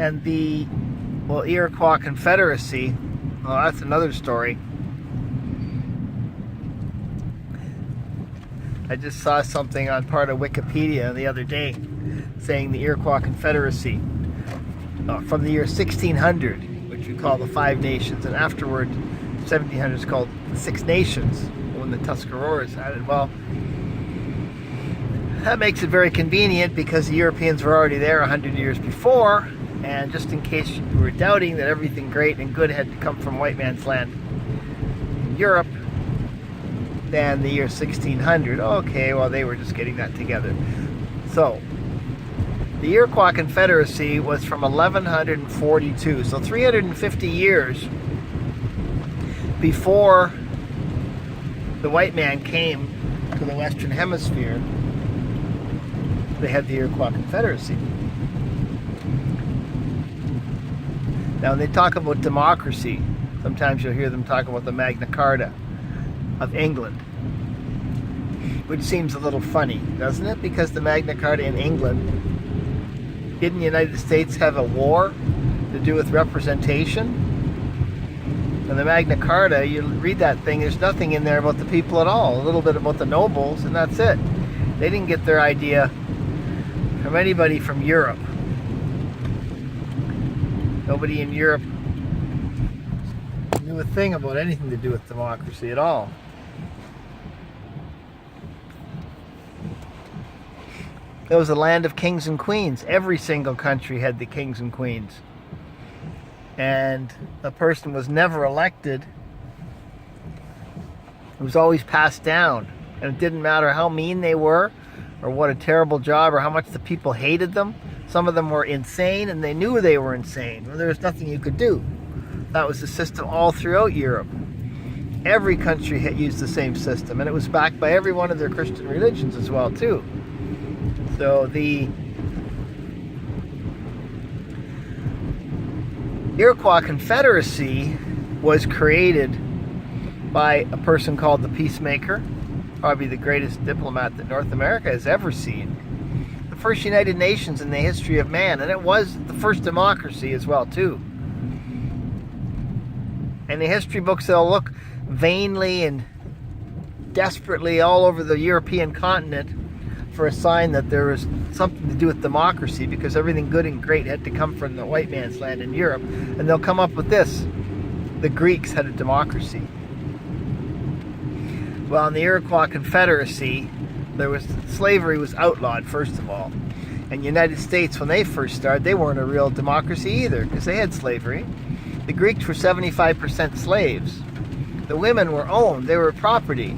And the, well, Iroquois Confederacy, well, that's another story. I just saw something on part of Wikipedia the other day saying the Iroquois Confederacy from the year 1600, which we call the Five Nations, and afterward 1700 is called the Six Nations when the Tuscaroras had it. Well, that makes it very convenient because the Europeans were already there 100 years before, and just in case you were doubting that everything great and good had to come from white man's land in Europe, then the year 1600, okay, well, they were just getting that together. So the Iroquois Confederacy was from 1142, so 350 years before the white man came to the Western Hemisphere. They had the Iroquois Confederacy. Now, when they talk about democracy, sometimes you'll hear them talk about the Magna Carta of England, which seems a little funny, doesn't it? Because the Magna Carta in England, didn't the United States have a war to do with representation? And the Magna Carta, you read that thing, there's nothing in there about the people at all. A little bit about the nobles, and that's it. They didn't get their idea from anybody from Europe. Nobody in Europe knew a thing about anything to do with democracy at all. It was a land of kings and queens. Every single country had the kings and queens. And a person was never elected. It was always passed down. And it didn't matter how mean they were, or what a terrible job, or how much the people hated them. Some of them were insane, and they knew they were insane. Well, there was nothing you could do. That was the system all throughout Europe. Every country had used the same system, and it was backed by every one of their Christian religions as well, too. So the Iroquois Confederacy was created by a person called the Peacemaker, probably the greatest diplomat that North America has ever seen. The first United Nations in the history of man, and it was the first democracy as well, too. And the history books, they'll look vainly and desperately all over the European continent for a sign that there was something to do with democracy, because everything good and great had to come from the white man's land in Europe. And they'll come up with this: the Greeks had a democracy. Well, in the Iroquois Confederacy, slavery was outlawed, first of all. And the United States, when they first started, they weren't a real democracy either, because they had slavery. The Greeks were 75% slaves. The women were owned, they were property.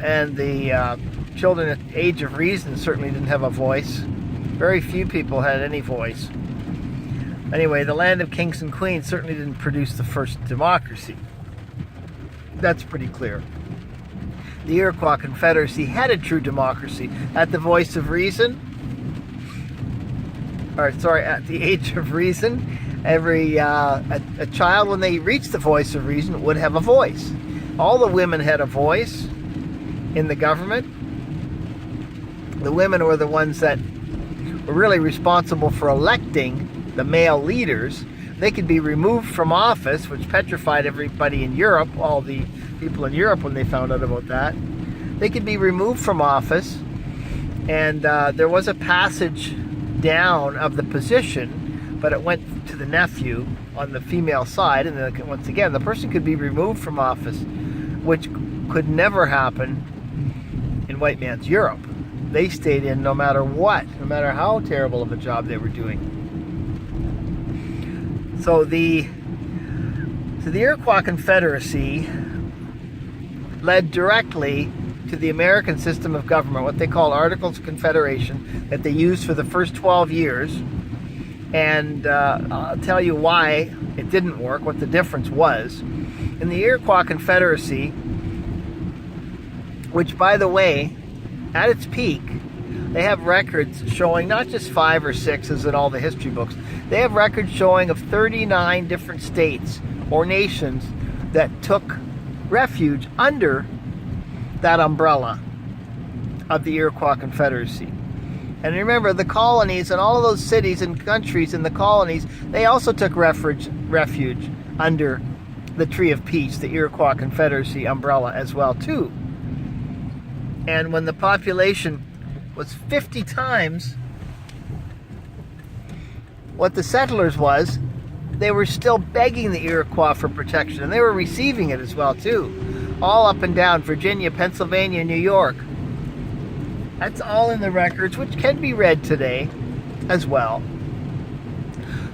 And the children at the age of reason certainly didn't have a voice. Very few people had any voice. Anyway, the land of kings and queens certainly didn't produce the first democracy. That's pretty clear. The Iroquois Confederacy had a true democracy at the voice of reason. At the age of reason. Every a child, when they reached the voice of reason, would have a voice. All the women had a voice in the government. The women were the ones that were really responsible for electing the male leaders. They could be removed from office, which petrified everybody in Europe, all the people in Europe when they found out about that. They could be removed from office, and there was a passage down of the position, but it went to the nephew on the female side, and then once again, the person could be removed from office, which could never happen in white man's Europe. They stayed in no matter what, no matter how terrible of a job they were doing. So the Iroquois Confederacy led directly to the American system of government, what they call Articles of Confederation, that they used for the first 12 years. And I'll tell you why it didn't work, what the difference was. In the Iroquois Confederacy, which, by the way, at its peak, they have records showing not just 5 or 6 as in all the history books. They have records showing of 39 different states or nations that took refuge under that umbrella of the Iroquois Confederacy. And remember, the colonies and all of those cities and countries in the colonies, they also took refuge under the Tree of Peace, the Iroquois Confederacy umbrella as well too. And when the population was 50 times what the settlers was, they were still begging the Iroquois for protection, and they were receiving it as well too, all up and down Virginia, Pennsylvania, New York. That's all in the records, which can be read today as well.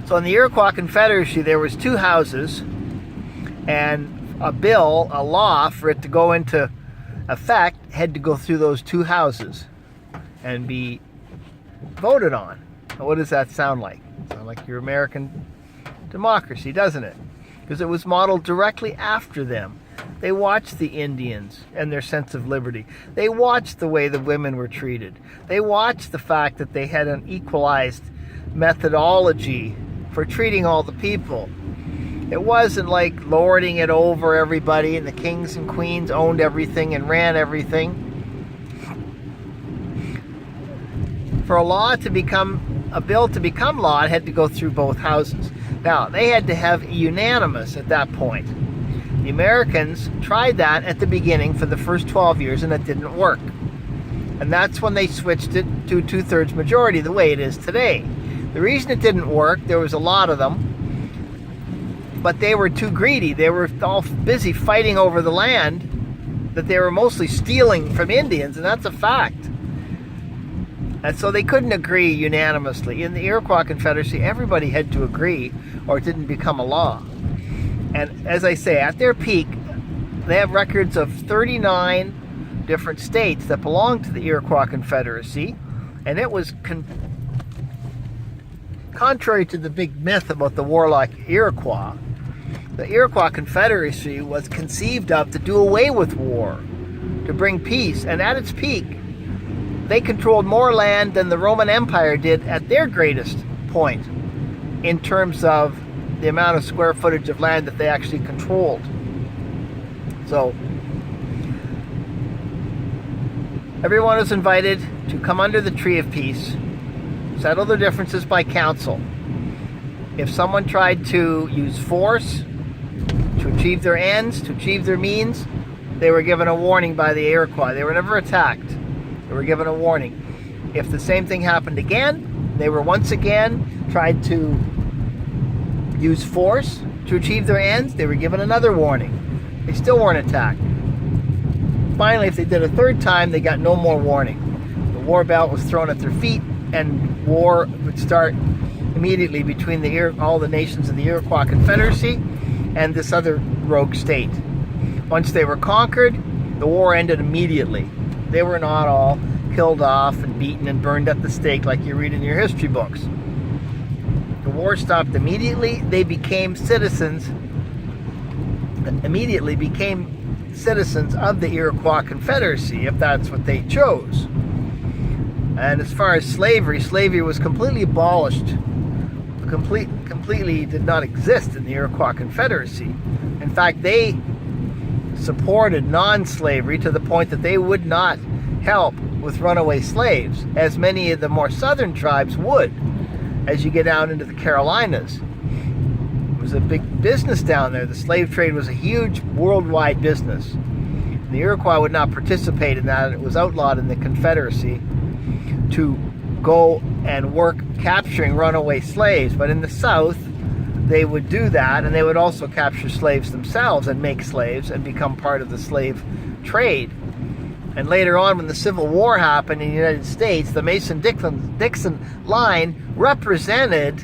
So in the Iroquois Confederacy, there was 2 houses, and a bill, a law for it to go into effect had to go through those 2 houses and be voted on. Now, what does that sound like? Sound like your American democracy, doesn't it? Because it was modeled directly after them. They watched the Indians and their sense of liberty. They watched the way the women were treated. They watched the fact that they had an equalized methodology for treating all the people. It wasn't like lording it over everybody and the kings and queens owned everything and ran everything. For a bill to become law, it had to go through both houses. Now, they had to have unanimous at that point. The Americans tried that at the beginning for the first 12 years, and it didn't work. And that's when they switched it to 2/3 majority, the way it is today. The reason it didn't work, there was a lot of them, but they were too greedy. They were all busy fighting over the land that they were mostly stealing from Indians, and that's a fact. And so they couldn't agree unanimously. In the Iroquois Confederacy, everybody had to agree or it didn't become a law. And as I say, at their peak, they have records of 39 different states that belonged to the Iroquois Confederacy. And it was contrary to the big myth about the warlike Iroquois. The Iroquois Confederacy was conceived of to do away with war, to bring peace. And at its peak, they controlled more land than the Roman Empire did at their greatest point in terms of the amount of square footage of land that they actually controlled. So everyone was invited to come under the Tree of Peace, settle their differences by council. If someone tried to use force to achieve their ends, to achieve their means, they were given a warning by the Iroquois. They were never attacked. They were given a warning. If the same thing happened again, they were once again tried to use force to achieve their ends, they were given another warning. They still weren't attacked. Finally, if they did a third time, they got no more warning. The war belt was thrown at their feet, and war would start immediately between all the nations of the Iroquois Confederacy and this other rogue state. Once they were conquered, the war ended immediately. They were not all killed off and beaten and burned at the stake like you read in your history books. The war stopped immediately. They became citizens of the Iroquois Confederacy, if that's what they chose. And as far as slavery was completely abolished. Completely did not exist in the Iroquois Confederacy. In fact, they supported non-slavery to the point that they would not help with runaway slaves, as many of the more southern tribes would. As you get down into the Carolinas, it was a big business down there. The slave trade was a huge worldwide business. The Iroquois would not participate in that. It was outlawed in the Confederacy to go and work capturing runaway slaves, but in the South they would do that, and they would also capture slaves themselves and make slaves and become part of the slave trade. And later on, when the Civil War happened in the United States, the Mason-Dixon line represented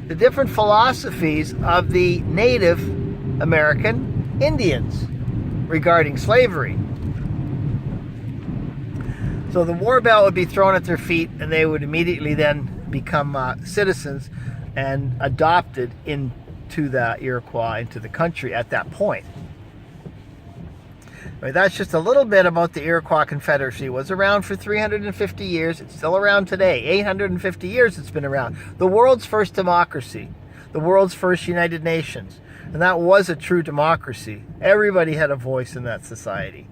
the different philosophies of the Native American Indians regarding slavery. So the war belt would be thrown at their feet, and they would immediately then become citizens and adopted into the Iroquois, into the country at that point. Right, that's just a little bit about the Iroquois Confederacy. It was around for 350 years. It's still around today. 850 years it's been around. The world's first democracy. The world's first United Nations. And that was a true democracy. Everybody had a voice in that society.